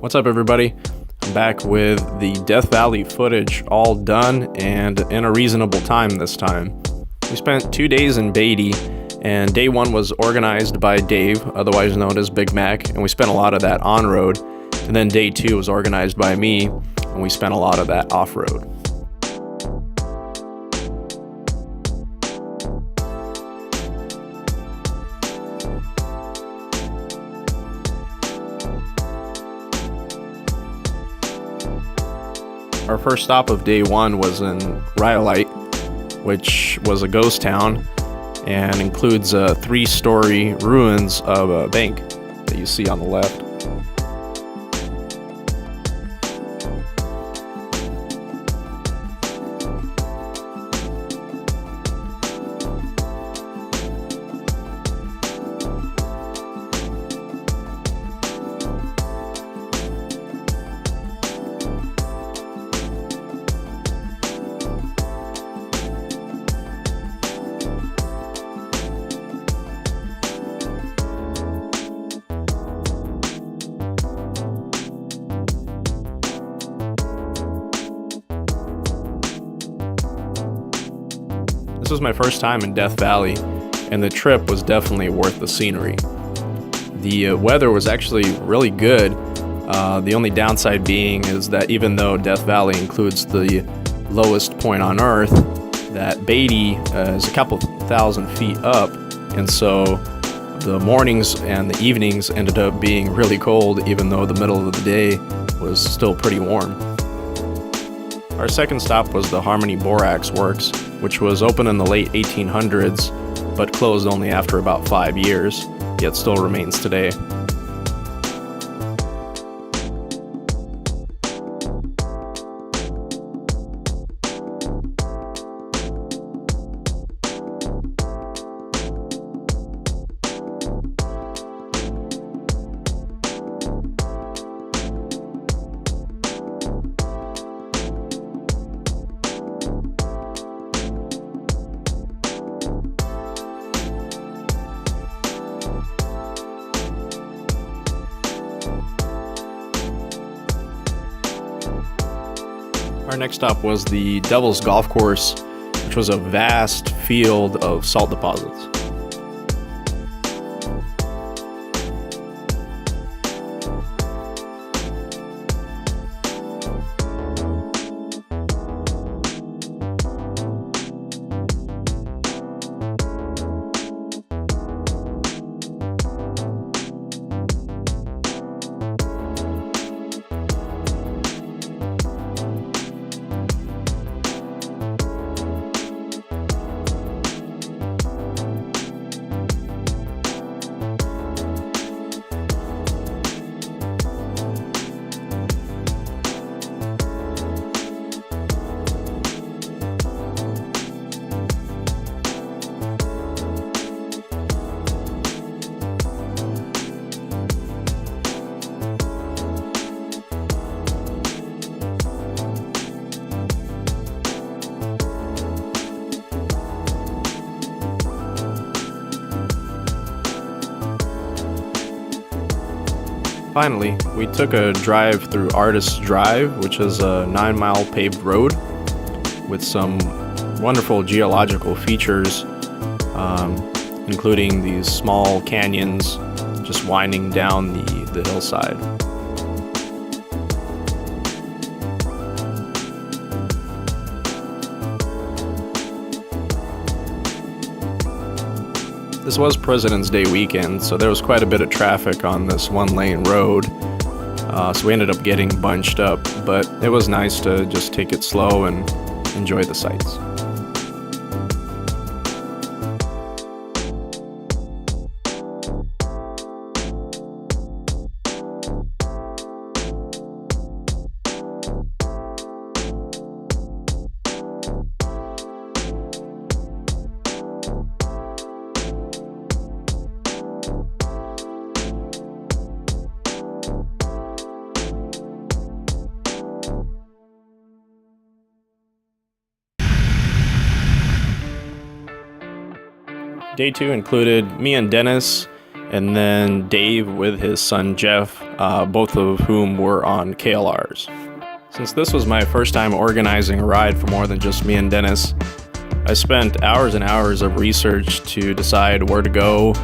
What's up, everybody? I'm back with the Death Valley footage, all done and in a reasonable time this time. We spent 2 days in Beatty, and day one was organized by Dave, otherwise known as Big Mac, and we spent a lot of that on-road. And then day two was organized by me, and we spent a lot of that off-road. Our first stop of day one was in Rhyolite, which was a ghost town and includes 3-story ruins of a bank that you see on the left. This was my first time in Death Valley, and the trip was definitely worth the scenery. The weather was actually really good. The only downside being is that even though Death Valley includes the lowest point on Earth, that Beatty is a couple thousand feet up, and so the mornings and the evenings ended up being really cold, even though the middle of the day was still pretty warm. Our second stop was the Harmony Borax Works, which was open in the late 1800s, but closed only after about 5 years, yet still remains today. Our next stop was the Devil's Golf Course, which was a vast field of salt deposits. Finally, we took a drive through Artist's Drive, which is a 9-mile paved road with some wonderful geological features, including these small canyons just winding down the hillside. This was President's Day weekend, so there was quite a bit of traffic on this one-lane road, so we ended up getting bunched up, but it was nice to just take it slow and enjoy the sights. Day two included me and Dennis and then Dave with his son Jeff, both of whom were on KLRs. Since this was my first time organizing a ride for more than just me and Dennis, I spent hours and hours of research to decide where to go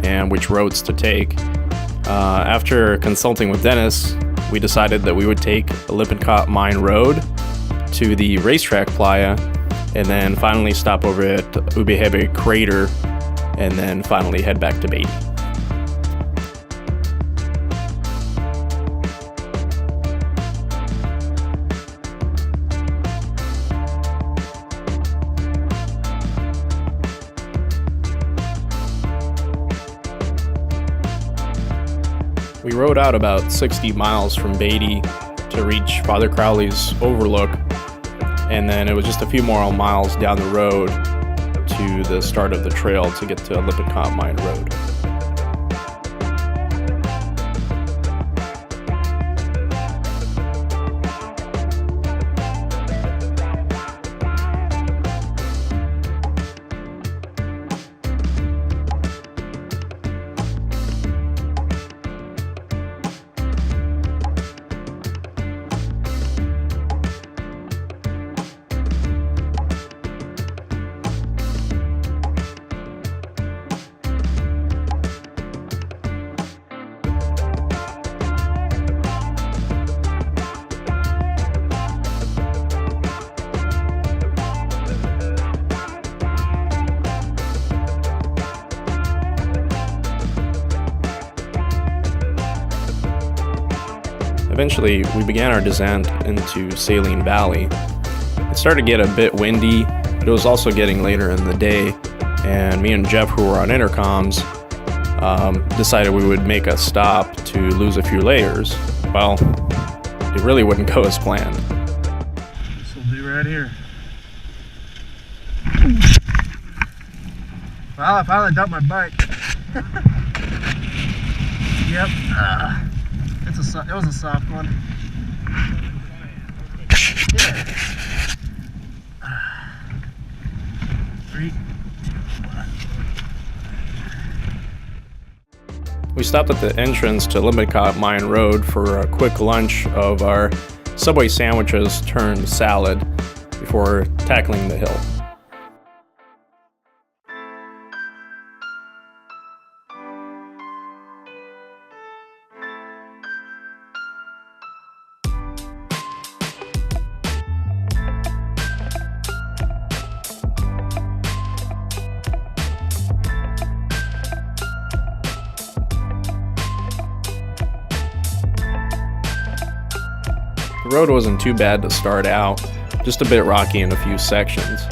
and which roads to take. After consulting with Dennis, we decided that we would take Lippincott Mine Road to the racetrack playa, and then finally stop over at Ubehebe Crater, and then finally head back to Beatty. We rode out about 60 miles from Beatty to reach Father Crowley's overlook, and then it was just a few more miles down the road to the start of the trail to get to Lippincott Mine Road. Eventually, we began our descent into Saline Valley. It started to get a bit windy, but it was also getting later in the day, and me and Jeff, who were on intercoms, decided we would make a stop to lose a few layers. Well, it really wouldn't go as planned. This will be right here. Well, I finally dumped my bike. Yep. It was a soft one. Yeah. 3, 2, 1. We stopped at the entrance to Lippincott Mine Road for a quick lunch of our Subway sandwiches turned salad before tackling the hill. The road wasn't too bad to start out, just a bit rocky in a few sections.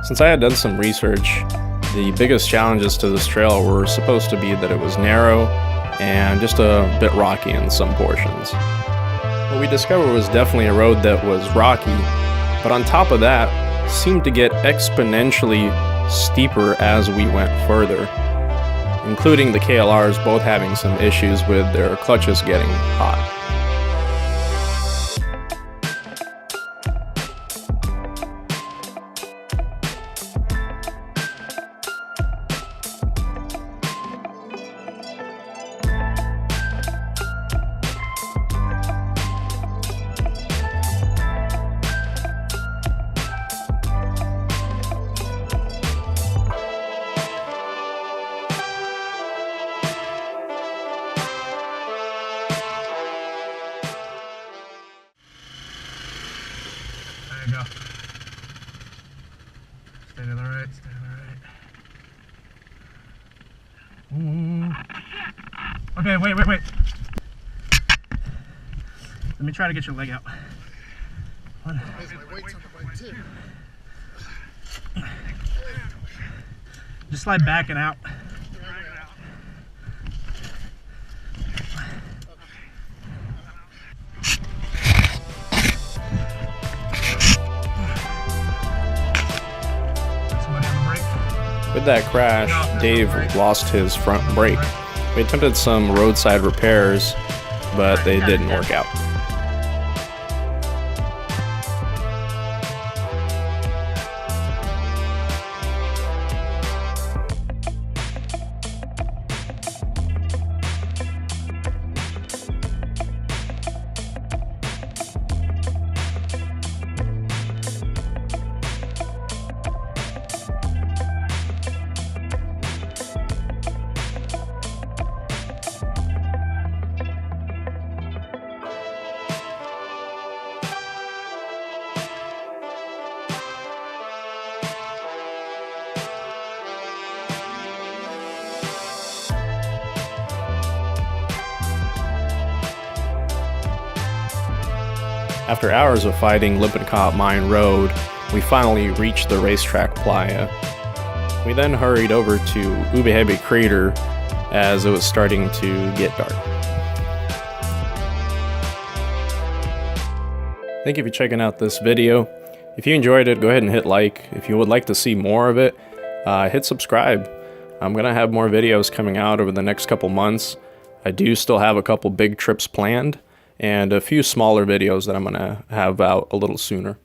Since I had done some research, the biggest challenges to this trail were supposed to be that it was narrow and just a bit rocky in some portions. What we discovered was definitely a road that was rocky, but on top of that, seemed to get exponentially steeper as we went further, including the KLRs both having some issues with their clutches getting hot. There you go. Stay to the right, stay to the right. Ooh. Okay, wait. Let me try to get your leg out. One. Just slide back and out. With that crash, Dave lost his front brake. We attempted some roadside repairs, but they didn't work out. After hours of fighting Lippincott Mine Road, we finally reached the racetrack playa. We then hurried over to Ubehebe Crater as it was starting to get dark. Thank you for checking out this video. If you enjoyed it, go ahead and hit like. If you would like to see more of it, hit subscribe. I'm gonna have more videos coming out over the next couple months. I do still have a couple big trips planned and a few smaller videos that I'm gonna have out a little sooner.